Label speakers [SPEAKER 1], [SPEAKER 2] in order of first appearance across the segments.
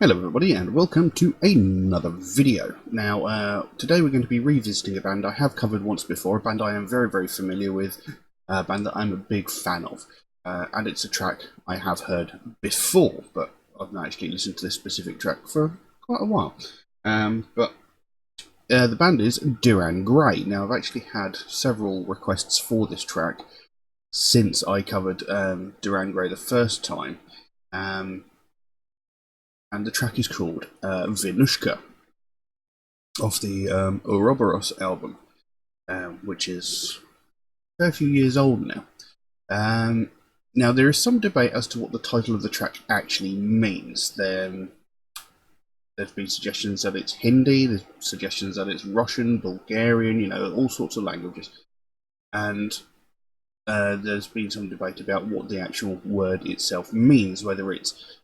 [SPEAKER 1] Hello everybody and welcome to another video. Now today we're going to be revisiting a band I have covered once before, a band I am very familiar with, a band that I'm a big fan of, and it's a track I have heard before, but I've not actually listened to this specific track for quite a while. The band is Dir En Grey. Now I've actually had several requests for this track since I covered Dir En Grey the first time. And the track is called Vinushka, off the Ouroboros album, which is a fair few years old now. Now, there is some debate as to what the title of the track actually means. There's been suggestions that it's Hindi, there's suggestions that it's Russian, Bulgarian, all sorts of languages. And there's been some debate about what the actual word itself means, whether it's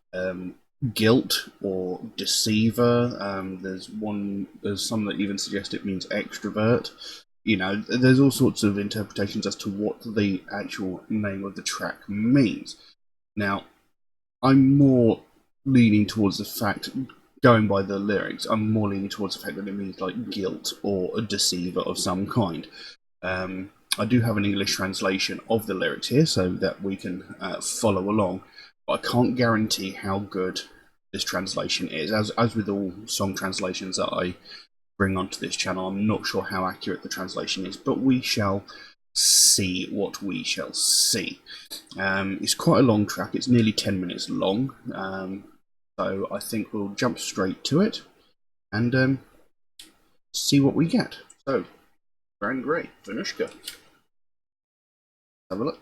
[SPEAKER 1] guilt or deceiver. There's some that even suggest it means extrovert. There's all sorts of interpretations as to what the actual name of the track means. Now, I'm more leaning towards the fact, going by the lyrics, I'm more leaning towards the fact that it means like guilt or a deceiver of some kind. I do have an English translation of the lyrics here so that we can follow along, but I can't guarantee how good this translation is. As with all song translations that I bring onto this channel, I'm not sure how accurate the translation is, but we shall see what we shall see. It's quite a long track, it's nearly 10 minutes long, so I think we'll jump straight to it and see what we get. So, Dir En Grey, Vinushka. Have a look.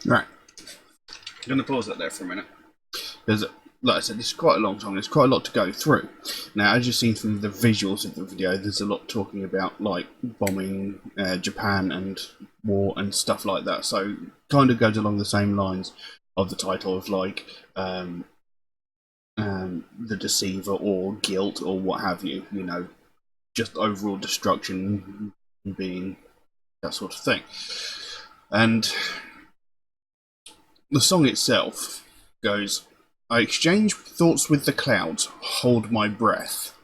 [SPEAKER 1] Right. I'm going to pause that there for a minute. Because, like I said, this is quite a long song. There's quite a lot to go through. Now, as you've seen from the visuals of the video, there's a lot talking about, like, bombing Japan and war and stuff like that. So, kind of goes along the same lines of the title of, like, the deceiver or guilt or what have you. You know, just overall destruction being that sort of thing. And the song itself goes, I exchange thoughts with the clouds, hold my breath.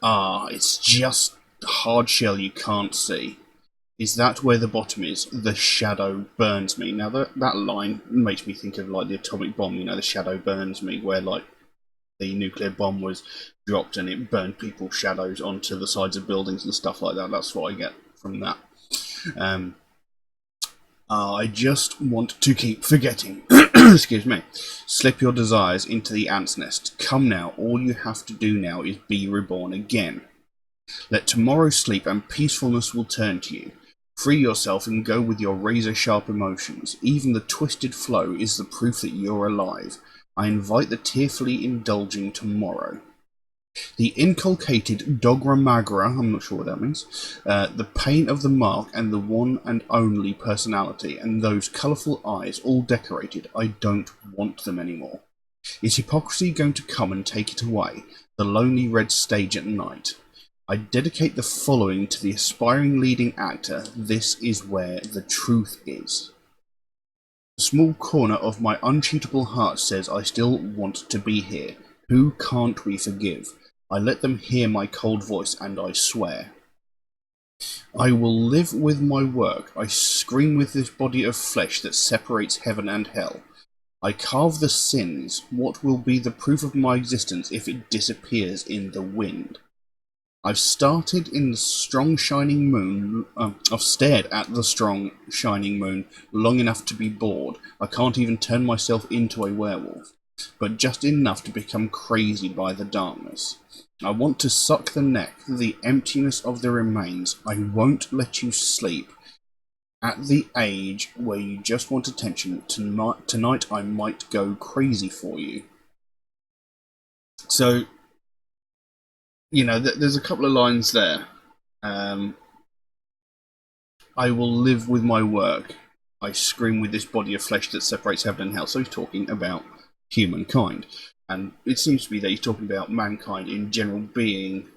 [SPEAKER 1] Ah, it's just the hard shell you can't see. Is that where the bottom is? The shadow burns me. Now that line makes me think of like the atomic bomb, you know, the shadow burns me, where like the nuclear bomb was dropped and it burned people's shadows onto the sides of buildings and stuff like that. That's what I get from that. I just want to keep forgetting. Excuse me. Slip your desires into the ant's nest. Come now, all you have to do now is be reborn again. Let tomorrow sleep and peacefulness will turn to you. Free yourself and go with your razor-sharp emotions. Even the twisted flow is the proof that you're alive. I invite the tearfully indulging tomorrow. The inculcated dogma magra, I'm not sure what that means, the pain of the mark and the one and only personality, and those colourful eyes all decorated, I don't want them anymore. Is hypocrisy going to come and take it away, the lonely red stage at night? I dedicate the following to the aspiring leading actor, this is where the truth is. A small corner of my uncheatable heart says I still want to be here. Who can't we forgive? I let them hear my cold voice, and I swear. I will live with my work. I scream with this body of flesh that separates heaven and hell. I carve the sins. What will be the proof of my existence if it disappears in the wind? I've started in the strong shining moon. I've stared at the strong shining moon long enough to be bored. I can't even turn myself into a werewolf, but just enough to become crazy by the darkness. I want to suck the neck, the emptiness of the remains. I won't let you sleep. At the age where you just want attention, tonight I might go crazy for you. So, you know, there's a couple of lines there. I will live with my work. I scream with this body of flesh that separates heaven and hell. So he's talking about humankind. And it seems to be that he's talking about mankind in general being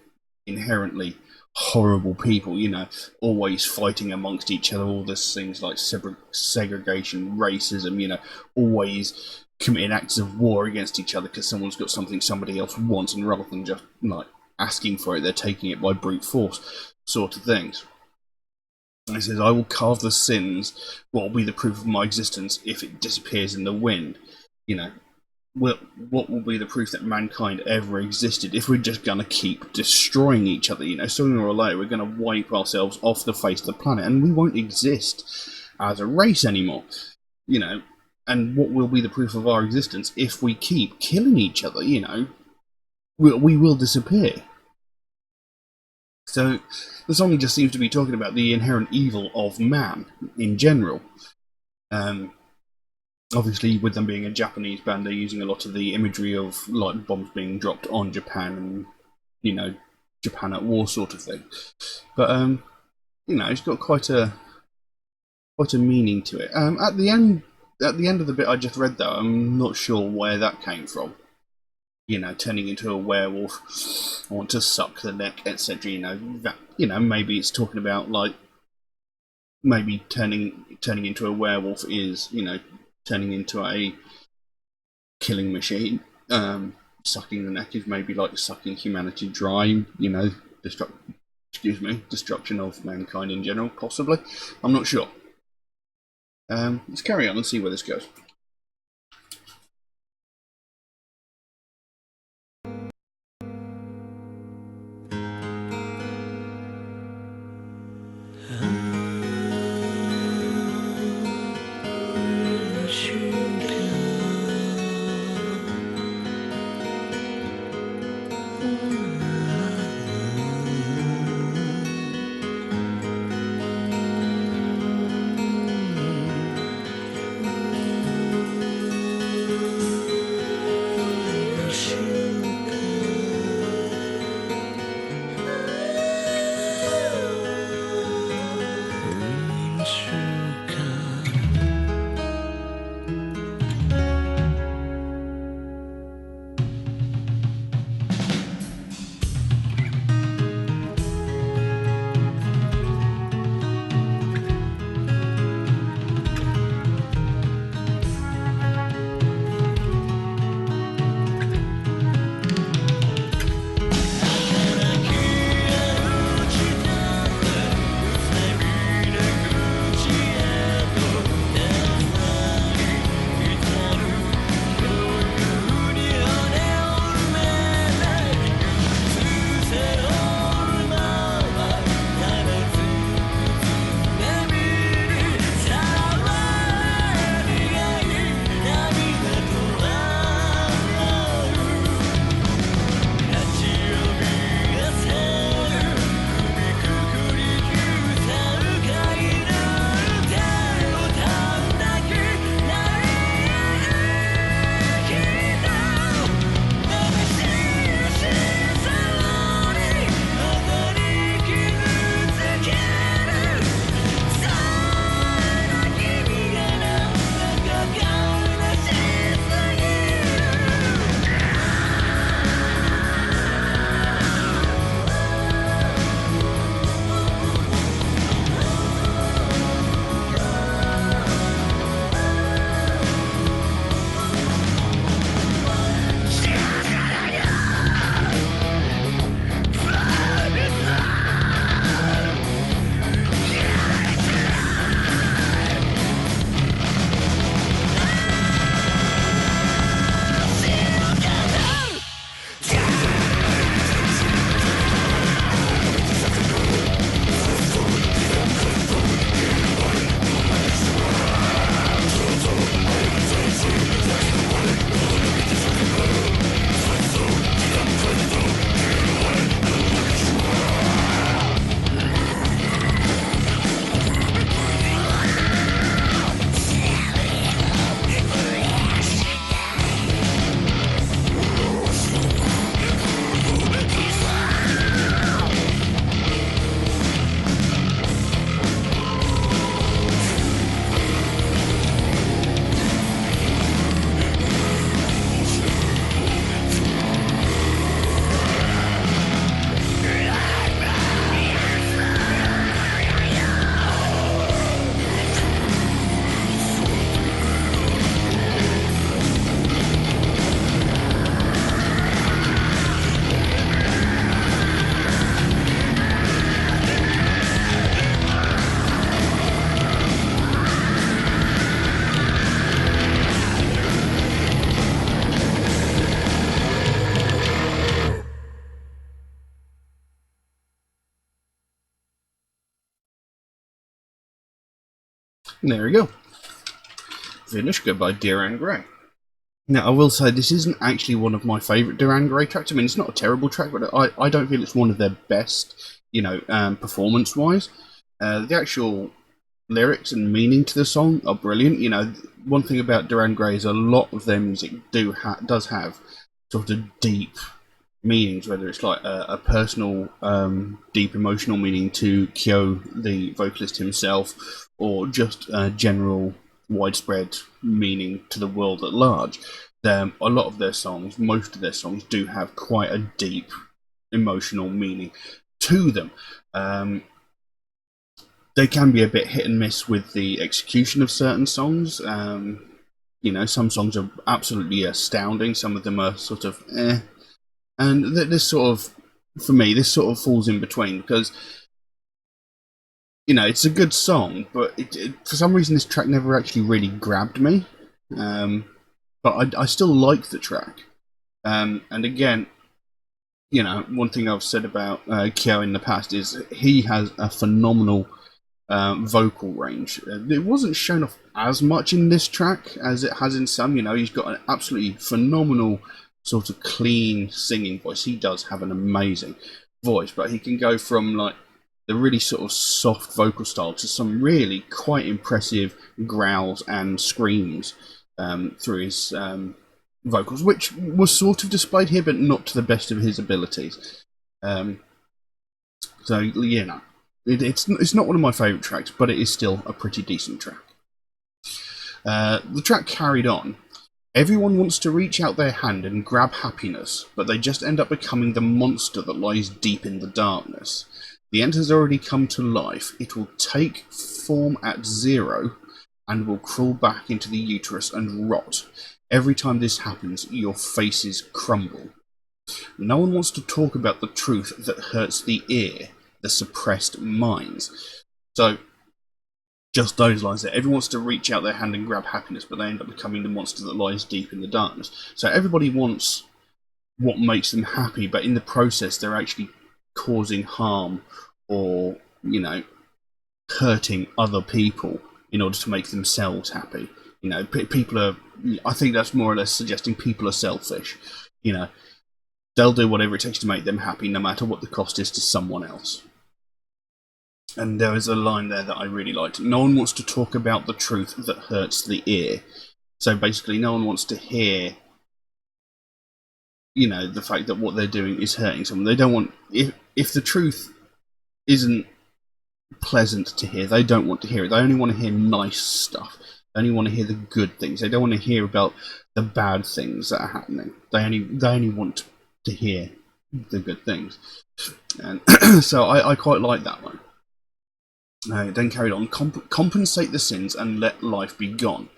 [SPEAKER 1] inherently horrible people, you know, always fighting amongst each other, all these things like segregation, racism, you know, always committing acts of war against each other because someone's got something somebody else wants, and rather than just like asking for it, they're taking it by brute force, sort of things. And he says, I will carve the sins, what will be the proof of my existence if it disappears in the wind? You know, what will be the proof that mankind ever existed if we're just going to keep destroying each other? You know, sooner or later we're going to wipe ourselves off the face of the planet and we won't exist as a race anymore. You know, and what will be the proof of our existence if we keep killing each other? You know, we will disappear. So the song just seems to be talking about the inherent evil of man in general. Obviously, with them being a Japanese band, they're using a lot of the imagery of like bombs being dropped on Japan and, you know, Japan at war sort of thing. But you know, it's got quite a meaning to it. At the end of the bit I just read, though, I'm not sure where that came from. You know, turning into a werewolf, I want to suck the neck, etc. You know, that, you know, maybe it's talking about like maybe turning into a werewolf is, you know, turning into a killing machine. Sucking the neck is maybe like sucking humanity dry, you know, destruction of mankind in general, possibly. I'm not sure. Let's carry on and see where this goes. There we go. Vinushka by Dir En Grey. Now, I will say this isn't actually one of my favourite Dir En Grey tracks. I mean, it's not a terrible track, but I don't feel it's one of their best, performance-wise. The actual lyrics and meaning to the song are brilliant. One thing about Dir En Grey is a lot of their music does have sort of deep meanings, whether it's like a personal, deep emotional meaning to Kyo, the vocalist himself, or just a general widespread meaning to the world at large. A lot of their songs, most of their songs, do have quite a deep emotional meaning to them. They can be a bit hit and miss with the execution of certain songs. Some songs are absolutely astounding. Some of them are sort of and this sort of, for me, this sort of falls in between because, it's a good song, but for some reason this track never actually really grabbed me. But I still like the track. And again, one thing I've said about Kyo in the past is he has a phenomenal vocal range. It wasn't shown off as much in this track as it has in some. He's got an absolutely phenomenal sort of clean singing voice. He does have an amazing voice, but he can go from like the really sort of soft vocal style to some really quite impressive growls and screams through his vocals, which was sort of displayed here, but not to the best of his abilities. It's not one of my favourite tracks, but it is still a pretty decent track. The track carried on. Everyone wants to reach out their hand and grab happiness, but they just end up becoming the monster that lies deep in the darkness. The end has already come to life. It will take form at 0 and will crawl back into the uterus and rot. Every time this happens, your faces crumble. No one wants to talk about the truth that hurts the ear, the suppressed minds. So, just those lines there. Everyone wants to reach out their hand and grab happiness, but they end up becoming the monster that lies deep in the darkness. So everybody wants what makes them happy, but in the process they're actually causing harm or, hurting other people in order to make themselves happy. People are... I think that's more or less suggesting people are selfish. They'll do whatever it takes to make them happy, no matter what the cost is to someone else. And there is a line there that I really liked. No one wants to talk about the truth that hurts the ear. So basically, no one wants to hear, the fact that what they're doing is hurting someone. They don't want... If the truth isn't pleasant to hear, they don't want to hear it. They only want to hear nice stuff. They only want to hear the good things. They don't want to hear about the bad things that are happening. They only want to hear the good things. And so I quite like that one. Then carried on. Compensate the sins and let life be gone.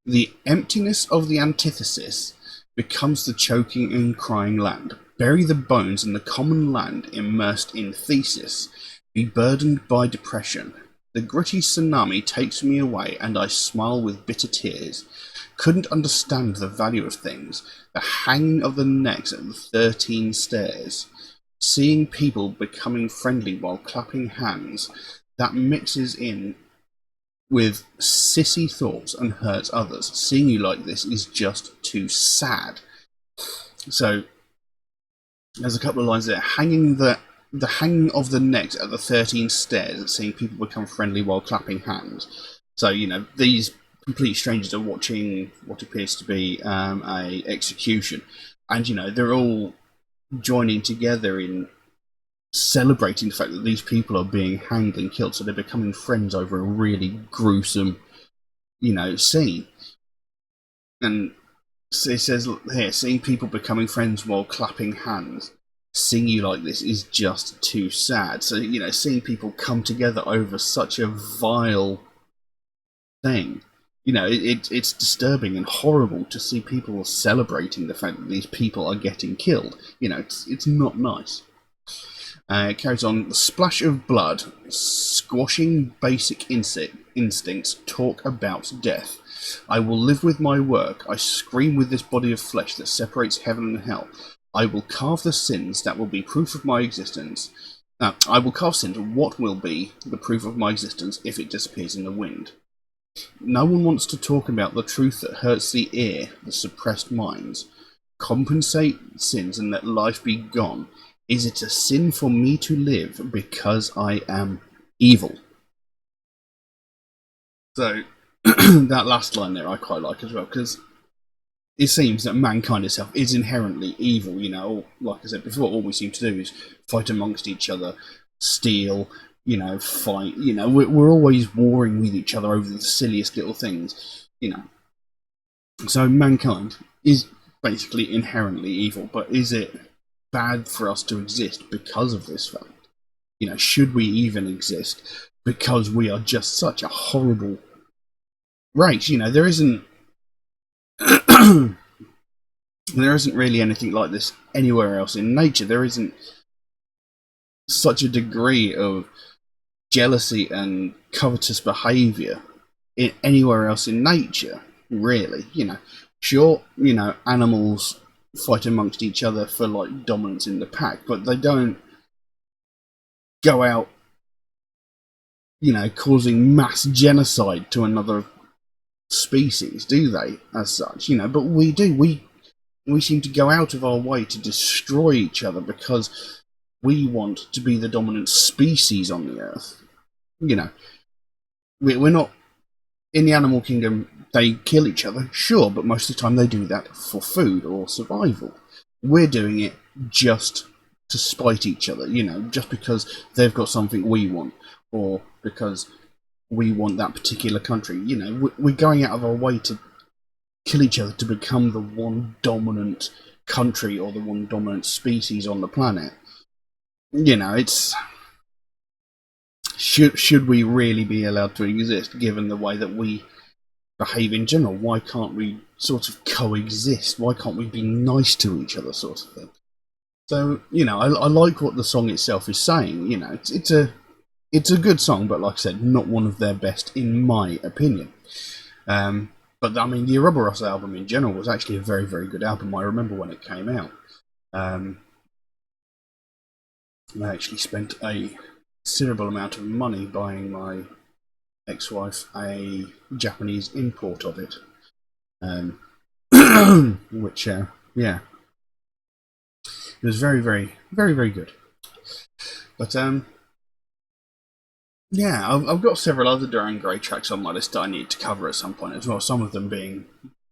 [SPEAKER 1] The emptiness of the antithesis becomes the choking and crying land. Bury the bones in the common land immersed in thesis. Be burdened by depression. The gritty tsunami takes me away and I smile with bitter tears. Couldn't understand the value of things. The hanging of the necks at the 13 stairs. Seeing people becoming friendly while clapping hands. That mixes in with sissy thoughts and hurts others. Seeing you like this is just too sad. So there's a couple of lines there. The hanging of the necks at the 13 stairs, seeing people become friendly while clapping hands. So, these complete strangers are watching what appears to be a execution. And, they're all joining together in celebrating the fact that these people are being hanged and killed, so they're becoming friends over a really gruesome, scene. And it says here, seeing people becoming friends while clapping hands, seeing you like this is just too sad. So, seeing people come together over such a vile thing, it's disturbing and horrible to see people celebrating the fact that these people are getting killed. It's not nice. It carries on. The splash of blood, squashing basic instincts, talk about death. I will live with my work. I scream with this body of flesh that separates heaven and hell. I will carve the sins that will be proof of my existence. I will carve sins. What will be the proof of my existence if it disappears in the wind? No one wants to talk about the truth that hurts the ear, the suppressed minds. Compensate sins and let life be gone. Is it a sin for me to live because I am evil? So, that last line there I quite like as well, because it seems that mankind itself is inherently evil. You know, like I said before, all we seem to do is fight amongst each other, steal, you know, fight. You know, we're always warring with each other over the silliest little things. You know, so mankind is basically inherently evil. But is it bad for us to exist because of this fact? You know, should we even exist because we are just such a horrible race? You know, there isn't. There isn't really anything like this anywhere else in nature. There isn't such a degree of jealousy and covetous behaviour anywhere else in nature, really. You know, sure, you know, animals fight amongst each other for like dominance in the pack, but they don't go out, you know, causing mass genocide to another species, do they? As such, you know, but we do. We seem to go out of our way to destroy each other because we want to be the dominant species on the earth. You know, we're not in the animal kingdom. They kill each other, sure, but most of the time they do that for food or survival. We're doing it just to spite each other, you know, just because they've got something we want, or because we want that particular country. You know, we're going out of our way to kill each other to become the one dominant country or the one dominant species on the planet. You know, it's should we really be allowed to exist given the way that we behave in general? Why can't we sort of coexist? Why can't we be nice to each other, sort of thing? So, you know, I like what the song itself is saying. You know, it's a good song, but like I said, not one of their best in my opinion. But I mean, the Ouroboros album in general was actually a very, very good album. I remember when it came out. I actually spent a considerable amount of money buying my ex-wife a Japanese import of it, which, yeah, it was very, very, very, very good. But yeah, I've got several other Dir En Grey tracks on my list that I need to cover at some point as well. Some of them being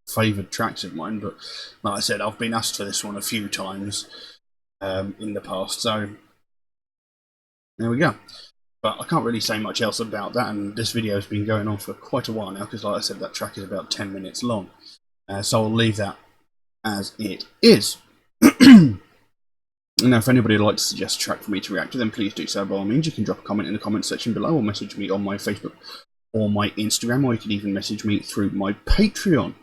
[SPEAKER 1] favoured tracks of mine, but like I said, I've been asked for this one a few times in the past, so there we go. But I can't really say much else about that, and this video has been going on for quite a while now, because like I said, that track is about 10 minutes long. So I'll leave that as it is. Now, if anybody would like to suggest a track for me to react to, then please do so by all means. You can drop a comment in the comment section below, or message me on my Facebook or my Instagram, or you could even message me through my Patreon,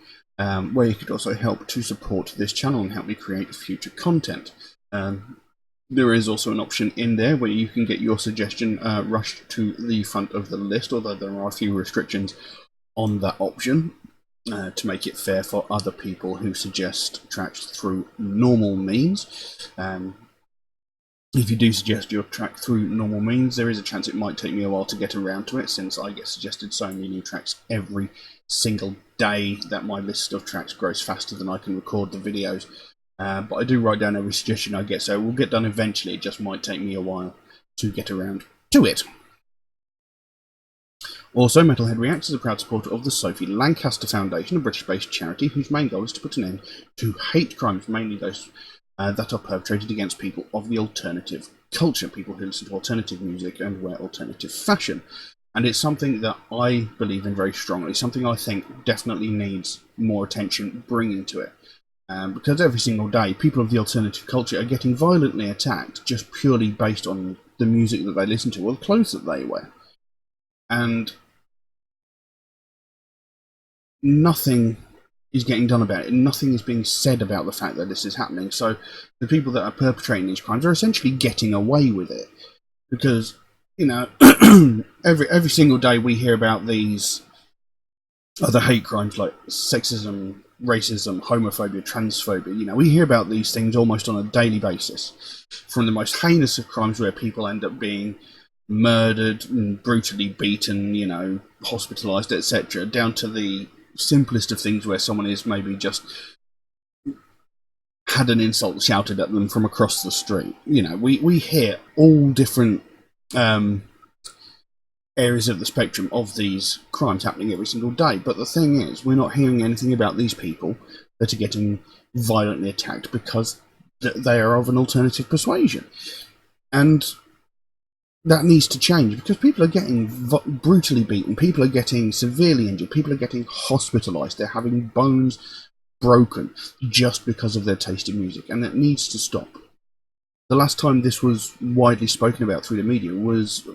[SPEAKER 1] where you could also help to support this channel and help me create future content. There is also an option in there where you can get your suggestion rushed to the front of the list, although there are a few restrictions on that option to make it fair for other people who suggest tracks through normal means. If you do suggest your track through normal means, there is a chance it might take me a while to get around to it, since I get suggested so many new tracks every single day that my list of tracks grows faster than I can record the videos. But I do write down every suggestion I get, so it will get done eventually. It just might take me a while to get around to it. Also, Metalhead Reacts is a proud supporter of the Sophie Lancaster Foundation, a British-based charity whose main goal is to put an end to hate crimes, mainly those that are perpetrated against people of the alternative culture, people who listen to alternative music and wear alternative fashion. And it's something that I believe in very strongly, something I think definitely needs more attention bringing to it. Because every single day, people of the alternative culture are getting violently attacked just purely based on the music that they listen to or the clothes that they wear. And nothing is getting done about it. Nothing is being said about the fact that this is happening. So the people that are perpetrating these crimes are essentially getting away with it. Because, you know, every single day we hear about these other hate crimes like sexism, racism, homophobia, transphobia. You know, we hear about these things almost on a daily basis. From the most heinous of crimes where people end up being murdered and brutally beaten, you know, hospitalised, etc., down to the simplest of things where someone is maybe just had an insult shouted at them from across the street. You know, we hear all different areas of the spectrum of these crimes happening every single day. But the thing is, we're not hearing anything about these people that are getting violently attacked because they are of an alternative persuasion. And that needs to change, because people are getting brutally beaten, people are getting severely injured, people are getting hospitalised, they're having bones broken just because of their taste in music, and that needs to stop. The last time this was widely spoken about through the media was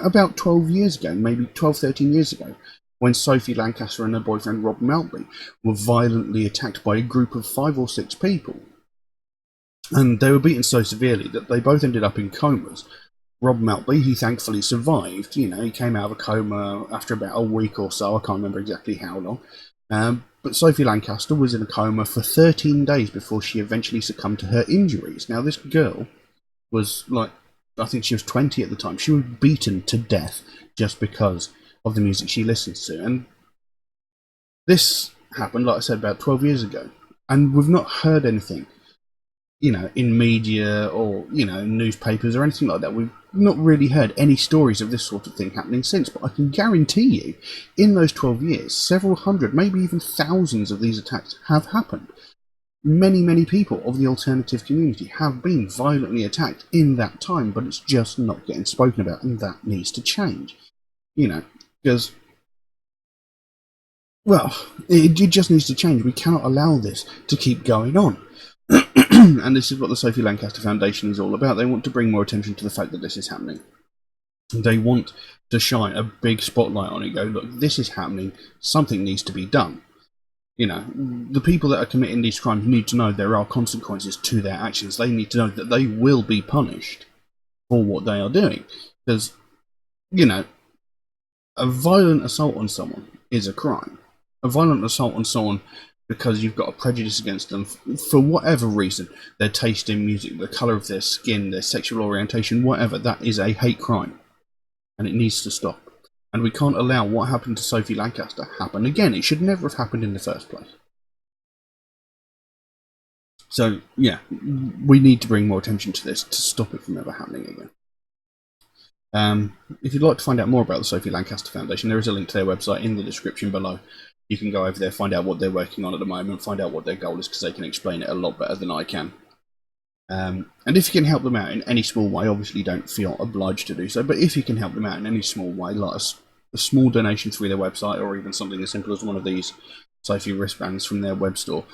[SPEAKER 1] about 12 years ago, maybe 12, 13 years ago, when Sophie Lancaster and her boyfriend Rob Maltby were violently attacked by a group of 5 or 6 people. And they were beaten so severely that they both ended up in comas. Rob Maltby, he thankfully survived. You know, he came out of a coma after about a week or so. I can't remember exactly how long. But Sophie Lancaster was in a coma for 13 days before she eventually succumbed to her injuries. Now, this girl was, like, I think she was 20 at the time. She was beaten to death just because of the music she listens to. And this happened, like I said, about 12 years ago. And we've not heard anything, you know, in media or, you know, newspapers or anything like that. We've not really heard any stories of this sort of thing happening since, but I can guarantee you, in those 12 years, several hundred, maybe even thousands of these attacks have happened. Many, many people of the alternative community have been violently attacked in that time, but it's just not getting spoken about, and that needs to change. You know, because, well, it just needs to change. We cannot allow this to keep going on. And this is what the Sophie Lancaster Foundation is all about. They want to bring more attention to the fact that this is happening. They want to shine a big spotlight on it, go, look, this is happening, something needs to be done. You know, the people that are committing these crimes need to know there are consequences to their actions. They need to know that they will be punished for what they are doing. Because, you know, a violent assault on someone is a crime. A violent assault on someone because you've got a prejudice against them for whatever reason, their taste in music, the colour of their skin, their sexual orientation, whatever, that is a hate crime. And it needs to stop. And we can't allow what happened to Sophie Lancaster happen again. It should never have happened in the first place. So, yeah, we need to bring more attention to this to stop it from ever happening again. If you'd like to find out more about the Sophie Lancaster Foundation, there is a link to their website in the description below. You can go over there, find out what they're working on at the moment, find out what their goal is, because they can explain it a lot better than I can. And if you can help them out in any small way, obviously don't feel obliged to do so, but if you can help them out in any small way, like a small donation through their website, or even something as simple as one of these Sophie wristbands from their web store,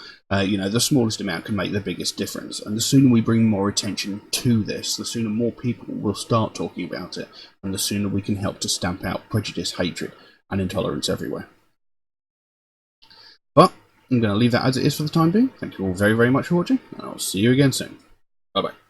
[SPEAKER 1] you know, the smallest amount can make the biggest difference. And the sooner we bring more attention to this, the sooner more people will start talking about it, and the sooner we can help to stamp out prejudice, hatred, and intolerance everywhere. But I'm going to leave that as it is for the time being. Thank you all very, very much for watching, and I'll see you again soon. Bye-bye.